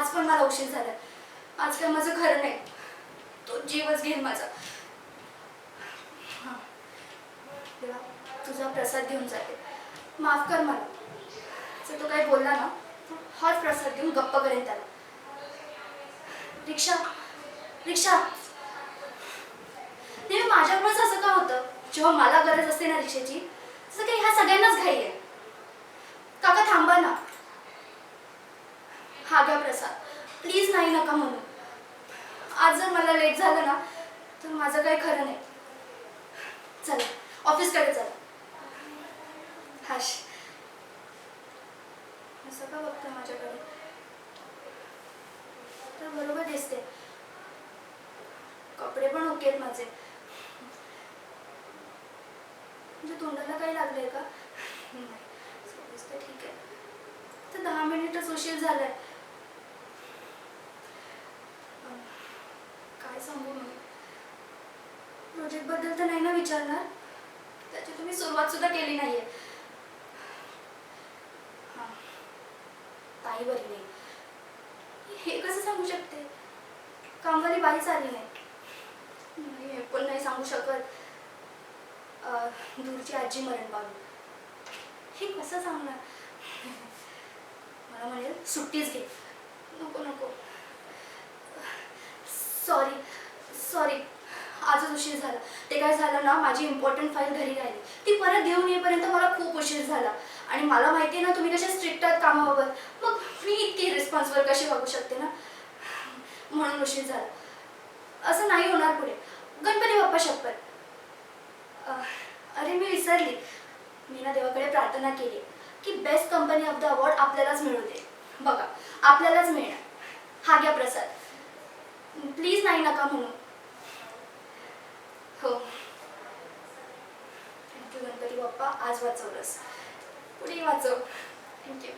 आज पण मला उशीर झाला. आज काय माझं खरं नाही. तो जीवच घेईल माझा. हां देवा, तुझा प्रसाद घेऊन जाते. माफ कर मला. जर तो काही बोलला ना, हाच प्रसाद घेऊन गप्प करेन त्याला. रिक्षा रिक्षा, नेहमी माझ्याकडूनच असं का होतं? जेव्हा मला गरज असते ना रिक्षेची, तसं काही ह्या सगळ्यांनाच घाई आहे. काका थांबा ना. हा घ्या प्रसाद. प्लीज नाही नका म्हणू. आज जर मला लेट झालं ना, तर माझं काही खरं नाही. चला ऑफिसकडे चला. हाश, असं का बघते माझ्याकडे? तर बरोबर दिसते. कपडे पण ओके आहेत माझे. म्हणजे तोंडाला काही लागलंय का? नाही, तर ठीक आहे. तर 10 मिनिटच उशीर झालाय. काय सांगू मी? प्रोजेक्ट बद्दल तर नाही ना विचारणार? त्याची तुम्ही सुरुवात सुद्धा केली नाहीये. हां, ताई बरी नाही. हे कसं सांगू शकते? कामवाली बाईच आली नाही. नाही, हे पण नाही सांगू शकत. दूरची आजी मरण पावली. हे कसं सांगणार? मला म्हणेल सुट्टीच घे. नको नको. सॉरी सॉरी, आजच उशीर झाला. ते काय झालं ना, माझी इम्पॉर्टंट फाईल घरी राहिली. ती परत घेऊन येईपर्यंत मला खूप उशीर झाला. आणि मला माहिती आहे ना तुम्ही कशा स्ट्रिक्ट आहात कामाबाबत. मग मी इतकी रिस्पॉन्सिबल कशी वागू शकते ना, म्हणून उशीर झाला. असं नाही होणार पुढे. गणपती बाप्पा शपथ. अरे मी विसरली. मी ना देवाकडे प्रार्थना केली की best company of the award आपल्यालाच मिळू दे. बघा, आपल्यालाच मिळणार. हा घ्या प्रसाद. प्लीज नाही नका म्हणू. हो, थँक्यू गणपती बाप्पा. आज वाचवलंस. पुढेही वाचव. थँक्यू.